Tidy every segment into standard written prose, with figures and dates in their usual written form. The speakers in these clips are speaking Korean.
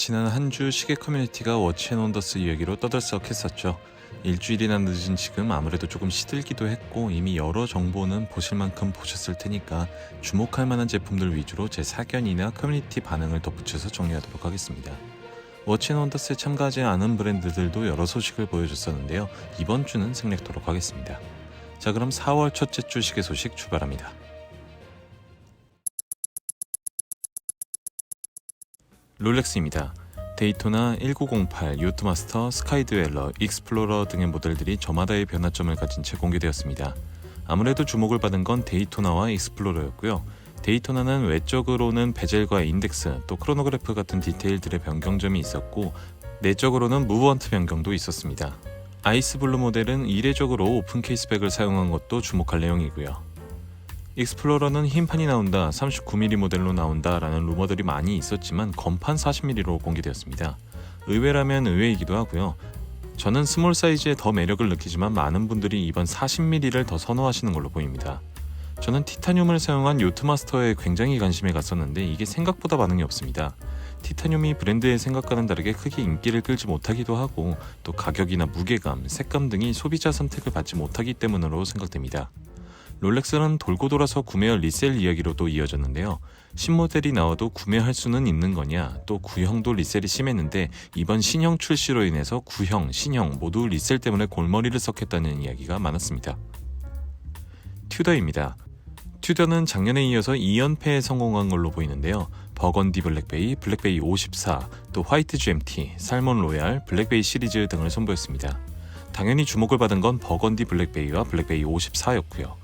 지난 한 주 시계 커뮤니티가 워치앤원더스 이야기로 떠들썩했었죠. 일주일이나 늦은 지금 아무래도 조금 시들기도 했고 이미 여러 정보는 보실 만큼 보셨을 테니까 주목할 만한 제품들 위주로 제 사견이나 커뮤니티 반응을 덧붙여서 정리하도록 하겠습니다. 워치앤원더스에 참가하지 않은 브랜드들도 여러 소식을 보여줬었는데요. 이번 주는 생략토록 하겠습니다. 자, 그럼 4월 첫째 주 시계 소식 출발합니다. 롤렉스입니다. 데이토나 1908, 요트마스터, 스카이드웰러, 익스플로러 등의 모델들이 저마다의 변화점을 가진 채 공개되었습니다. 아무래도 주목을 받은 건 데이토나와 익스플로러였고요. 데이토나는 외적으로는 베젤과 인덱스, 또 크로노그래프 같은 디테일들의 변경점이 있었고 내적으로는 무브먼트 변경도 있었습니다. 아이스블루 모델은 이례적으로 오픈 케이스백을 사용한 것도 주목할 내용이고요. 익스플로러는 흰판이 나온다, 39mm 모델로 나온다 라는 루머들이 많이 있었지만 건판 40mm로 공개되었습니다. 의외라면 의외이기도 하고요. 저는 스몰 사이즈에 더 매력을 느끼지만 많은 분들이 이번 40mm를 더 선호하시는 걸로 보입니다. 저는 티타늄을 사용한 요트마스터에 굉장히 관심이 갔었는데 이게 생각보다 반응이 없습니다. 티타늄이 브랜드의 생각과는 다르게 크게 인기를 끌지 못하기도 하고 또 가격이나 무게감, 색감 등이 소비자 선택을 받지 못하기 때문으로 생각됩니다. 롤렉스는 돌고 돌아서 구매와 리셀 이야기로도 이어졌는데요. 신모델이 나와도 구매할 수는 있는 거냐, 또 구형도 리셀이 심했는데 이번 신형 출시로 인해서 구형, 신형 모두 리셀 때문에 골머리를 썩했다는 이야기가 많았습니다. 튜더입니다. 튜더는 작년에 이어서 2연패에 성공한 걸로 보이는데요. 버건디 블랙베이, 블랙베이 54, 또 화이트 GMT, 살몬 로얄, 블랙베이 시리즈 등을 선보였습니다. 당연히 주목을 받은 건 버건디 블랙베이와 블랙베이 54였고요.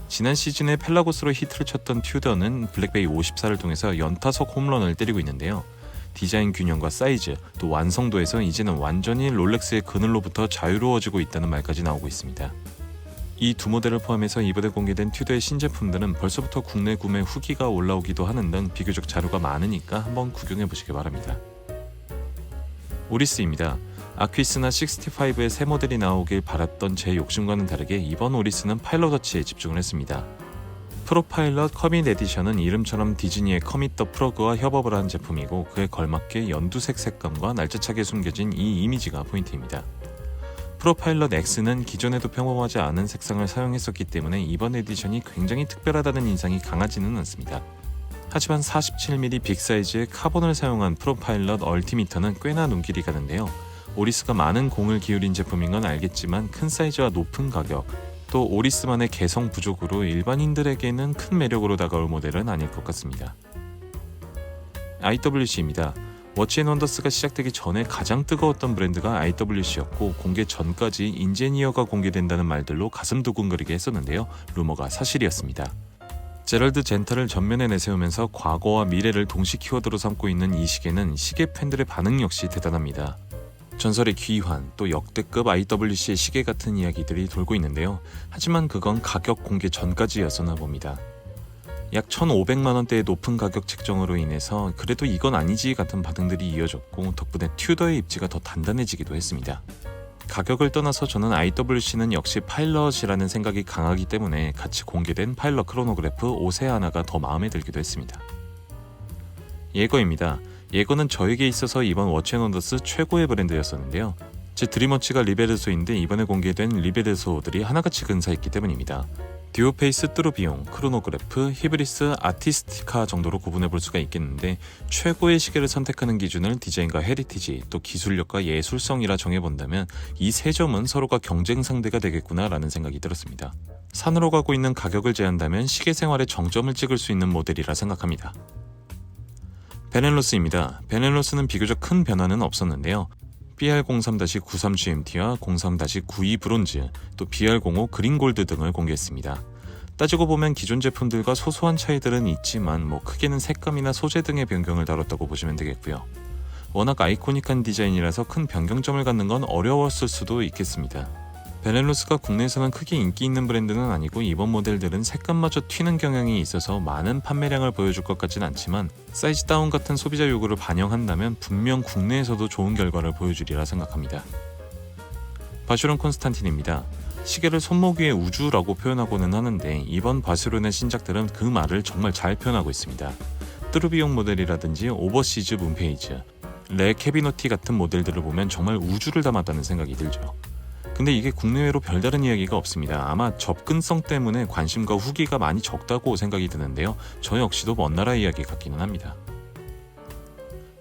지난 시즌에 펠라고스로 히트를 쳤던 튜더는 블랙베이 54를 통해서 연타석 홈런을 때리고 있는데요. 디자인 균형과 사이즈, 또 완성도에서 이제는 완전히 롤렉스의 그늘로부터 자유로워지고 있다는 말까지 나오고 있습니다. 이 두 모델을 포함해서 이번에 공개된 튜더의 신제품들은 벌써부터 국내 구매 후기가 올라오기도 하는 등 비교적 자료가 많으니까 한번 구경해 보시기 바랍니다. 오리스입니다. 아퀴스나 65의 새 모델이 나오길 바랐던 제 욕심과는 다르게 이번 오리스는 파일럿 워치에 집중을 했습니다. 프로파일럿 커밋 에디션은 이름처럼 디즈니의 커밋 더 프로그와 협업을 한 제품이고 그에 걸맞게 연두색 색감과 날짜차게 숨겨진 이 이미지가 포인트입니다. 프로파일럿 X는 기존에도 평범하지 않은 색상을 사용했었기 때문에 이번 에디션이 굉장히 특별하다는 인상이 강하지는 않습니다. 하지만 47mm 빅사이즈의 카본을 사용한 프로파일럿 얼티미터는 꽤나 눈길이 가는데요. 오리스가 많은 공을 기울인 제품인 건 알겠지만 큰 사이즈와 높은 가격, 또 오리스만의 개성 부족으로 일반인들에게는 큰 매력으로 다가올 모델은 아닐 것 같습니다. IWC입니다. 워치앤원더스가 시작되기 전에 가장 뜨거웠던 브랜드가 IWC였고 공개 전까지 인제니어가 공개된다는 말들로 가슴 두근거리게 했었는데요. 루머가 사실이었습니다. 제럴드 젠터를 전면에 내세우면서 과거와 미래를 동시 키워드로 삼고 있는 이 시계는 시계 팬들의 반응 역시 대단합니다. 전설의 귀환, 또 역대급 IWC의 시계 같은 이야기들이 돌고 있는데요. 하지만 그건 가격 공개 전까지였었나 봅니다. 약 1,500만원대의 높은 가격 책정으로 인해서 그래도 이건 아니지 같은 반응들이 이어졌고 덕분에 튜더의 입지가 더 단단해지기도 했습니다. 가격을 떠나서 저는 IWC는 역시 파일럿이라는 생각이 강하기 때문에 같이 공개된 파일럿 크로노그래프 오세아나가 더 마음에 들기도 했습니다. 예거입니다. 예거는 저에게 있어서 이번 워치앤원더스 최고의 브랜드였었는데요. 제 드림워치가 리베르소인데 이번에 공개된 리베르소들이 하나같이 근사했기 때문입니다. 듀오페이스 뚜루비용, 크로노그래프, 히브리스, 아티스티카 정도로 구분해볼 수가 있겠는데 최고의 시계를 선택하는 기준을 디자인과 헤리티지, 또 기술력과 예술성이라 정해본다면 이 세 점은 서로가 경쟁 상대가 되겠구나 라는 생각이 들었습니다. 산으로 가고 있는 가격을 제한다면 시계 생활에 정점을 찍을 수 있는 모델이라 생각합니다. 베넬로스입니다. 베넬로스는 비교적 큰 변화는 없었는데요. BR03-93GMT와 03-92 브론즈, 또 BR05 그린골드 등을 공개했습니다. 따지고 보면 기존 제품들과 소소한 차이들은 있지만 크게는 색감이나 소재 등의 변경을 다뤘다고 보시면 되겠고요. 워낙 아이코닉한 디자인이라서 큰 변경점을 갖는 건 어려웠을 수도 있겠습니다. 베넬로스가 국내에서는 크게 인기 있는 브랜드는 아니고 이번 모델들은 색감마저 튀는 경향이 있어서 많은 판매량을 보여줄 것 같진 않지만 사이즈 다운 같은 소비자 요구를 반영한다면 분명 국내에서도 좋은 결과를 보여주리라 생각합니다. 바슈론 콘스탄틴입니다. 시계를 손목 위의 우주라고 표현하고는 하는데 이번 바슈론의 신작들은 그 말을 정말 잘 표현하고 있습니다. 뚜루비용 모델이라든지 오버시즈 문페이즈, 레 캐비너티 같은 모델들을 보면 정말 우주를 담았다는 생각이 들죠. 근데 이게 국내외로 별다른 이야기가 없습니다. 아마 접근성 때문에 관심과 후기가 많이 적다고 생각이 드는데요. 저 역시도 먼 나라 이야기 같기는 합니다.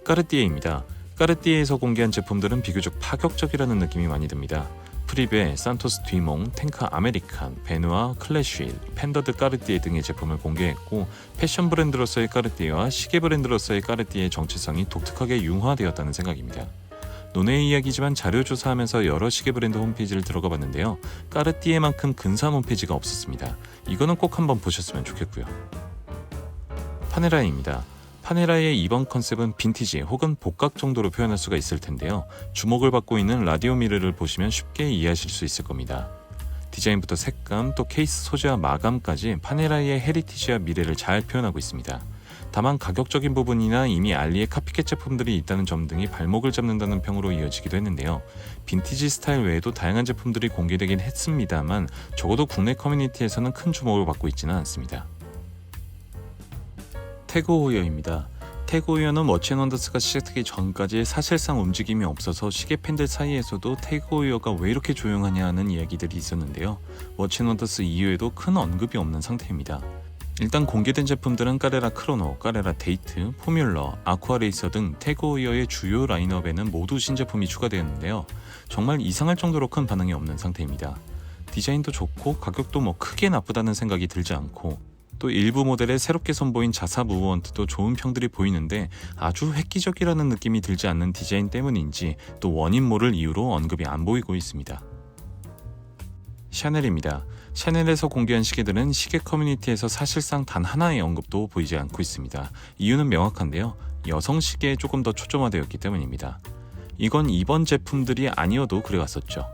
까르띠에입니다. 까르띠에에서 공개한 제품들은 비교적 파격적이라는 느낌이 많이 듭니다. 프리베, 산토스 뒤몽, 탱크 아메리칸, 베누아, 클래쉬, 펜더드 까르띠에 등의 제품을 공개했고 패션 브랜드로서의 까르띠에와 시계 브랜드로서의 까르띠에의 정체성이 독특하게 융화되었다는 생각입니다. 논의 이야기지만 자료 조사하면서 여러 시계 브랜드 홈페이지를 들어가 봤는데요. 까르띠에만큼 근사한 홈페이지가 없었습니다. 이거는 꼭 한번 보셨으면 좋겠고요. 파네라입니다. 파네라의 이번 컨셉은 빈티지 혹은 복각 정도로 표현할 수가 있을 텐데요. 주목을 받고 있는 라디오 미러를 보시면 쉽게 이해하실 수 있을 겁니다. 디자인부터 색감 또 케이스 소재와 마감까지 파네라의 헤리티지와 미래를 잘 표현하고 있습니다. 다만 가격적인 부분이나 이미 알리에 카피캣 제품들이 있다는 점 등이 발목을 잡는다는 평으로 이어지기도 했는데요. 빈티지 스타일 외에도 다양한 제품들이 공개되긴 했습니다만 적어도 국내 커뮤니티에서는 큰 주목을 받고 있지는 않습니다. 태그호이어입니다. 태그호이어는 워치앤원더스가 시작되기 전까지 사실상 움직임이 없어서 시계 팬들 사이에서도 태그호이어가 왜 이렇게 조용하냐 하는 이야기들이 있었는데요. 워치앤원더스 이후에도 큰 언급이 없는 상태입니다. 일단 공개된 제품들은 까레라 크로노, 까레라 데이트, 포뮬러, 아쿠아레이서 등 태그호이어의 주요 라인업에는 모두 신제품이 추가되었는데요. 정말 이상할 정도로 큰 반응이 없는 상태입니다. 디자인도 좋고 가격도 크게 나쁘다는 생각이 들지 않고 또 일부 모델에 새롭게 선보인 자사 무브먼트도 좋은 평들이 보이는데 아주 획기적이라는 느낌이 들지 않는 디자인 때문인지 또 원인 모를 이유로 언급이 안 보이고 있습니다. 샤넬입니다. 샤넬에서 공개한 시계들은 시계 커뮤니티에서 사실상 단 하나의 언급도 보이지 않고 있습니다. 이유는 명확한데요. 여성 시계에 조금 더 초점화되었기 때문입니다. 이건 이번 제품들이 아니어도 그래왔었죠.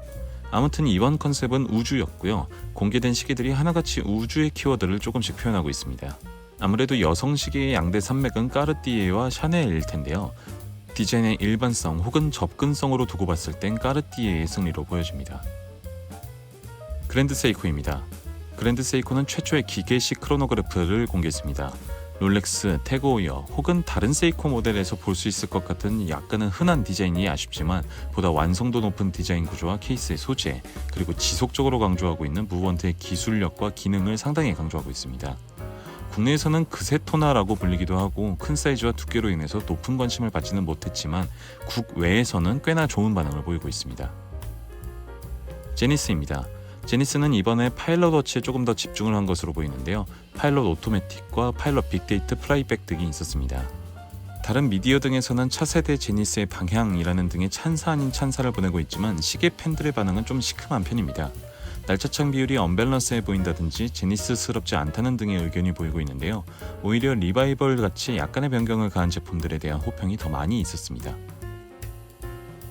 아무튼 이번 컨셉은 우주였고요. 공개된 시계들이 하나같이 우주의 키워드를 조금씩 표현하고 있습니다. 아무래도 여성 시계의 양대 산맥은 까르띠에와 샤넬일 텐데요. 디자인의 일반성 혹은 접근성으로 두고 봤을 땐 까르띠에의 승리로 보여집니다. 그랜드 세이코입니다. 그랜드 세이코는 최초의 기계식 크로노그래프를 공개했습니다. 롤렉스, 태그호이어 혹은 다른 세이코 모델에서 볼 수 있을 것 같은 약간은 흔한 디자인이 아쉽지만 보다 완성도 높은 디자인 구조와 케이스의 소재 그리고 지속적으로 강조하고 있는 무브먼트의 기술력과 기능을 상당히 강조하고 있습니다. 국내에서는 그세토나라고 불리기도 하고 큰 사이즈와 두께로 인해서 높은 관심을 받지는 못했지만 국외에서는 꽤나 좋은 반응을 보이고 있습니다. 제니스입니다. 제니스는 이번에 파일럿 워치에 조금 더 집중을 한 것으로 보이는데요. 파일럿 오토매틱과 파일럿 빅데이트 플라이백 등이 있었습니다. 다른 미디어 등에서는 차세대 제니스의 방향이라는 등의 찬사 아닌 찬사를 보내고 있지만 시계 팬들의 반응은 좀 시큼한 편입니다. 날짜창 비율이 언밸런스해 보인다든지 제니스스럽지 않다는 등의 의견이 보이고 있는데요. 오히려 리바이벌 같이 약간의 변경을 가한 제품들에 대한 호평이 더 많이 있었습니다.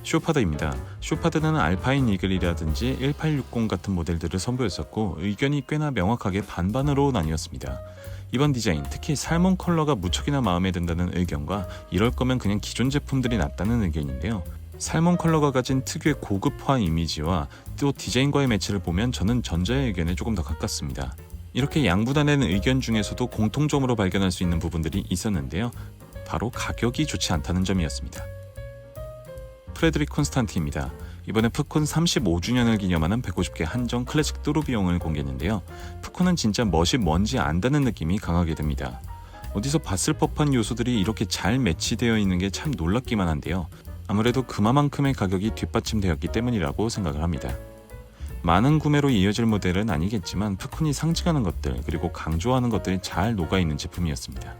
쇼파드입니다. 쇼파드는 알파인 이글이라든지 1860 같은 모델들을 선보였었고 의견이 꽤나 명확하게 반반으로 나뉘었습니다. 이번 디자인, 특히 살몬 컬러가 무척이나 마음에 든다는 의견과 이럴 거면 그냥 기존 제품들이 낫다는 의견인데요. 살몬 컬러가 가진 특유의 고급화 이미지와 또 디자인과의 매치를 보면 저는 전자의 의견에 조금 더 가깝습니다. 이렇게 양분화된 의견 중에서도 공통점으로 발견할 수 있는 부분들이 있었는데요. 바로 가격이 좋지 않다는 점이었습니다. 프레드릭 콘스탄티입니다. 이번에 푸콘 35주년을 기념하는 150개 한정 클래식 뚜루비용을 공개했는데요. 푸콘은 진짜 멋이 뭔지 안다는 느낌이 강하게 듭니다. 어디서 봤을 법한 요소들이 이렇게 잘 매치되어 있는 게 참 놀랍기만 한데요. 아무래도 그만큼의 가격이 뒷받침되었기 때문이라고 생각을 합니다. 많은 구매로 이어질 모델은 아니겠지만 푸콘이 상징하는 것들 그리고 강조하는 것들이 잘 녹아있는 제품이었습니다.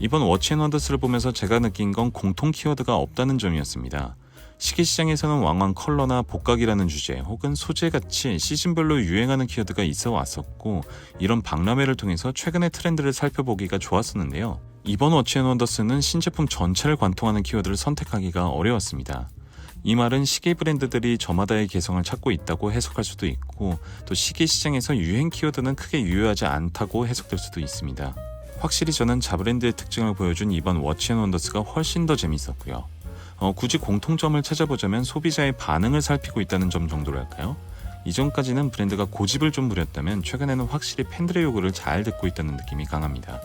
이번 워치앤원더스를 보면서 제가 느낀 건 공통 키워드가 없다는 점이었습니다. 시계 시장에서는 왕왕 컬러나 복각이라는 주제 혹은 소재같이 시즌별로 유행하는 키워드가 있어 왔었고 이런 박람회를 통해서 최근의 트렌드를 살펴보기가 좋았었는데요. 이번 워치앤원더스는 신제품 전체를 관통하는 키워드를 선택하기가 어려웠습니다. 이 말은 시계 브랜드들이 저마다의 개성을 찾고 있다고 해석할 수도 있고 또 시계 시장에서 유행 키워드는 크게 유효하지 않다고 해석될 수도 있습니다. 확실히 저는 자브랜드의 특징을 보여준 이번 워치앤원더스가 훨씬 더 재밌었고요. 굳이 공통점을 찾아보자면 소비자의 반응을 살피고 있다는 점 정도랄까요? 이전까지는 브랜드가 고집을 좀 부렸다면 최근에는 확실히 팬들의 요구를 잘 듣고 있다는 느낌이 강합니다.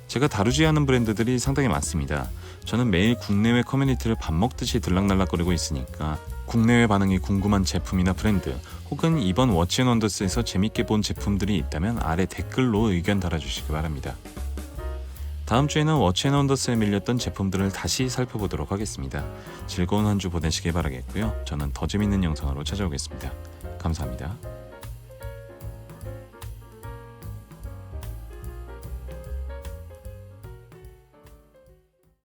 제가 다루지 않은 브랜드들이 상당히 많습니다. 저는 매일 국내외 커뮤니티를 밥 먹듯이 들락날락거리고 있으니까 국내외 반응이 궁금한 제품이나 브랜드 혹은 이번 워치앤원더스에서 재밌게 본 제품들이 있다면 아래 댓글로 의견 달아주시기 바랍니다. 다음 주에는 워치앤원더스에 밀렸던 제품들을 다시 살펴보도록 하겠습니다. 즐거운 한 주 보내시길 바라겠고요. 저는 더 재밌는 영상으로 찾아오겠습니다. 감사합니다.